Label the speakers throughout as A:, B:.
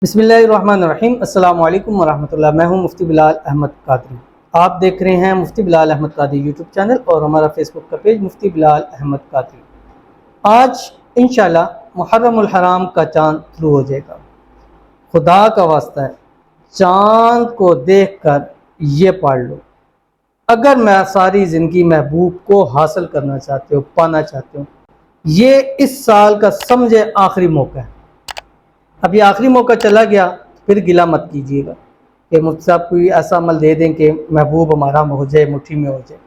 A: بسم اللہ الرحمن الرحیم۔ السلام علیکم ورحمۃ اللہ۔ میں ہوں مفتی بلال احمد قادری۔ آپ دیکھ رہے ہیں مفتی بلال احمد قادری یوٹیوب چینل اور ہمارا فیس بک کا پیج مفتی بلال احمد قادری۔ آج انشاءاللہ محرم الحرام کا چاند طلوع ہو جائے گا۔ خدا کا واسطہ ہے، چاند کو دیکھ کر یہ پڑھ لو، اگر میں ساری زندگی محبوب کو حاصل کرنا چاہتے ہو، پانا چاہتے ہو، یہ اس سال کا سمجھے آخری موقع ہے۔ اب یہ آخری موقع چلا گیا پھر گلہ مت کیجیے گا کہ مفتی صاحب کوئی ایسا عمل دے دیں کہ محبوب ہمارا ہو جائے، مٹھی میں ہو جائے۔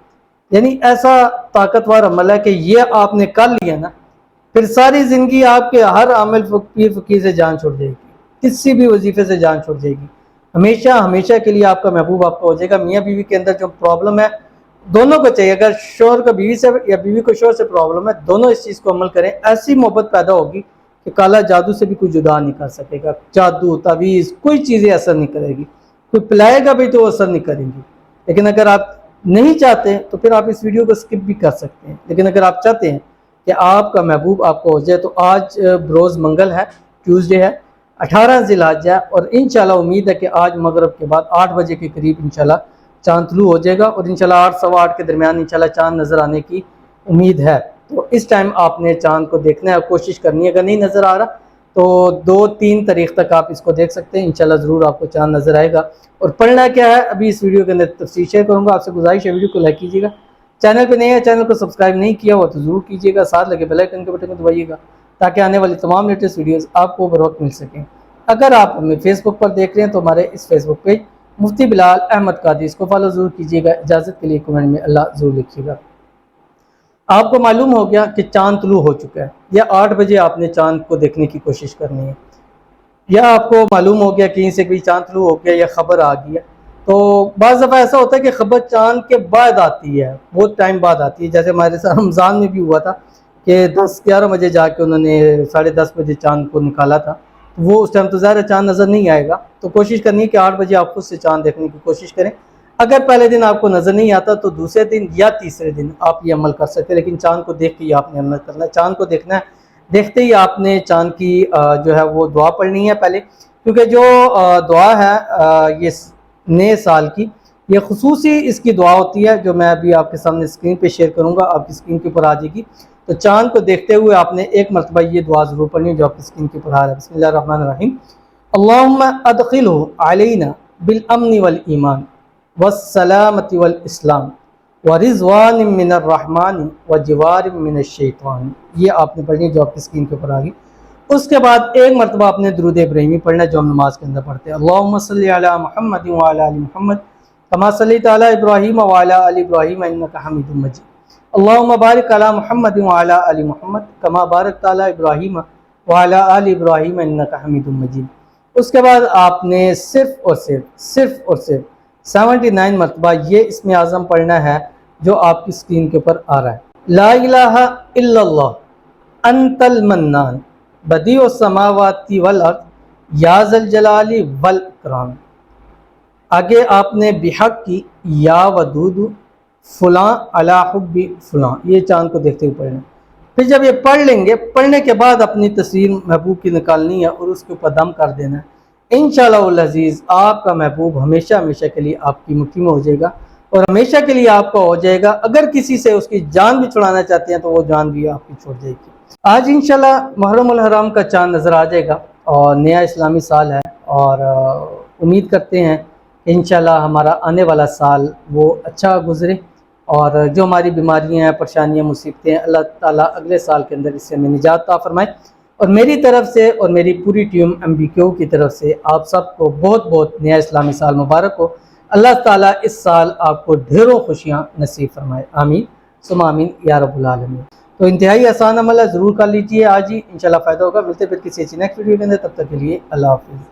A: یعنی ایسا طاقتور عمل ہے کہ یہ آپ نے کر لیا نا، پھر ساری زندگی آپ کے ہر عامل پیر فقیر سے جان چھوڑ جائے گی، کسی بھی وظیفے سے جان چھوڑ جائے گی۔ ہمیشہ ہمیشہ کے لیے آپ کا محبوب آپ کا ہو جائے گا۔ میاں بیوی کے اندر جو پرابلم ہے، دونوں کو چاہیے، اگر شوہر کا بیوی سے یا بیوی کو شوہر سے پرابلم ہے، دونوں اس چیز کو عمل کریں، ایسی محبت پیدا ہوگی کہ کالا جادو سے بھی کوئی جدا نہیں کر سکے گا۔ جادو، تعویذ، کوئی چیزیں اثر نہیں کرے گی، کوئی پلائے گا بھی تو وہ اثر نہیں کریں گی۔ لیکن اگر آپ نہیں چاہتے تو پھر آپ اس ویڈیو کو سکپ بھی کر سکتے ہیں، لیکن اگر آپ چاہتے ہیں کہ آپ کا محبوب آپ کو ہو جائے تو آج بروز منگل ہے، ٹیوزڈے ہے، 18 ذی الحجہ ہے، اور انشاءاللہ امید ہے کہ آج مغرب کے بعد 8 بجے کے قریب انشاءاللہ چاند طلوع ہو جائے گا، اور انشاءاللہ 8 سوا 8 کے درمیان انشاءاللہ چاند نظر آنے کی امید ہے۔ تو اس ٹائم آپ نے چاند کو دیکھنا ہے، کوشش کرنی ہے، اگر نہیں نظر آ رہا تو 2-3 تاریخ تک آپ اس کو دیکھ سکتے ہیں، انشاءاللہ ضرور آپ کو چاند نظر آئے گا۔ اور پڑھنا کیا ہے ابھی اس ویڈیو کے اندر تفصیل شیئر کروں گا۔ آپ سے گزارش ہے ویڈیو کو لائک کیجیے گا، چینل پہ نئے ہیں چینل کو سبسکرائب نہیں کیا ہوا تو ضرور کیجیے گا، ساتھ لگے بیل آئیکن کے بٹن کو دبائیے گا تاکہ آنے والی تمام لیٹسٹ ویڈیوز آپ کو بروقت مل سکیں۔ اگر آپ ہمیں فیس بک پر دیکھ رہے ہیں تو ہمارے اس فیس بک پیج مفتی بلال احمد قادری، اس کو فالو ضرور کیجیے گا۔ اجازت کے لیے کمنٹ میں اللہ ضرور لکھیے گا۔ آپ کو معلوم ہو گیا کہ چاند طلوع ہو چکا ہے، یا 8 بجے آپ نے چاند کو دیکھنے کی کوشش کرنی ہے، یا آپ کو معلوم ہو گیا کہیں سے بھی چاند طلوع ہو گیا یا خبر آ گئی ہے۔ تو بعض دفعہ ایسا ہوتا ہے کہ خبر چاند کے بعد آتی ہے، بہت ٹائم بعد آتی ہے، جیسے ہمارے ساتھ رمضان میں بھی ہوا تھا کہ 10-11 بجے جا کے انہوں نے 10:30 بجے چاند کو نکالا تھا۔ وہ اس ٹائم تو ظاہر چاند نظر نہیں آئے گا، تو کوشش کرنی ہے کہ 8 بجے آپ خود سے چاند دیکھنے کی کوشش کریں۔ اگر پہلے دن آپ کو نظر نہیں آتا تو دوسرے دن یا تیسرے دن آپ یہ عمل کر سکتے ہیں، لیکن چاند کو دیکھ کے یہ آپ نے عمل کرنا ہے۔ چاند کو دیکھنا ہے، دیکھتے ہی آپ نے چاند کی جو ہے وہ دعا پڑھنی ہے پہلے، کیونکہ جو دعا ہے یہ نئے سال کی، یہ خصوصی اس کی دعا ہوتی ہے جو میں ابھی آپ کے سامنے اسکرین پہ شیئر کروں گا، آپ کی اسکرین کے اوپر آ جائے گی۔ تو چاند کو دیکھتے ہوئے آپ نے ایک مرتبہ یہ دعا ضرور پڑھنی ہے جو آپ کی اسکرین کے اوپر آ رہا ہے۔ بسم اللہ الرحمن الرحیم۔ اللہم ادخلہ علینا بالامن والایمان والسلامت والاسلام ورضوان من الرحمن وجوار من الشیطان۔ یہ آپ نے پڑھنی ہے جو آپ کی اسکرین کے اوپر آ گئی۔ اس کے بعد ایک مرتبہ آپ نے درود ابراہیمی پڑھنا ہے جو ہم نماز کے اندر پڑھتے ہیں۔ اللہم صلی علی محمد وعلی آل محمد کما صلیت علی ابراہیم وعلی آل ابراہیم انک حمید مجید۔ اللہم بارک علی محمد وعلی آل محمد کما بارکت علی ابراہیم وعلی آل ابراہیم انک حمید مجید۔ اس کے بعد آپ نے صرف 79 مرتبہ یہ اسم اعظم پڑھنا ہے جو آپ کی اسکرین کے اوپر آ رہا ہے۔ لا الہ الا اللہ انت المنان بدیع السماوات والارض یا ذا الجلال والاکرام۔ آگے آپ نے بحق کی یا ودود فلاں علی حب فلاں، یہ چاند کو دیکھتے ہوئے پڑھنا ہے۔ پھر جب یہ پڑھ لیں گے، پڑھنے کے بعد اپنی تصویر محبوب کی نکالنی ہے اور اس کے اوپر دم کر دینا ہے۔ انشاءاللہ العزیز آپ کا محبوب ہمیشہ ہمیشہ کے لیے آپ کی مٹھی میں ہو جائے گا، اور ہمیشہ کے لیے آپ کا ہو جائے گا۔ اگر کسی سے اس کی جان بھی چھڑانا چاہتے ہیں تو وہ جان بھی آپ کی چھوڑ جائے گی۔ آج انشاءاللہ محرم الحرام کا چاند نظر آ جائے گا اور نیا اسلامی سال ہے، اور امید کرتے ہیں کہ انشاءاللہ ہمارا آنے والا سال وہ اچھا گزرے، اور جو ہماری بیماریاں ہیں، پریشانیاں، مصیبتیں، اللہ تعالیٰ اگلے سال کے اندر اس سے ہمیں نجات عطا فرمائے۔ اور میری طرف سے اور میری پوری ٹیم MBQ کی طرف سے آپ سب کو بہت بہت نیا اسلامی سال مبارک ہو۔ اللہ تعالیٰ اس سال آپ کو ڈھیروں خوشیاں نصیب فرمائے، آمین ثم آمین یا رب العالمین۔ تو انتہائی آسان عمل ہے، ضرور کر لیجیے آج ہی، انشاءاللہ فائدہ ہوگا۔ ملتے پھر کسی اچھی نیکسٹ ویڈیو کے اندر، تب تک کے لیے اللہ حافظ۔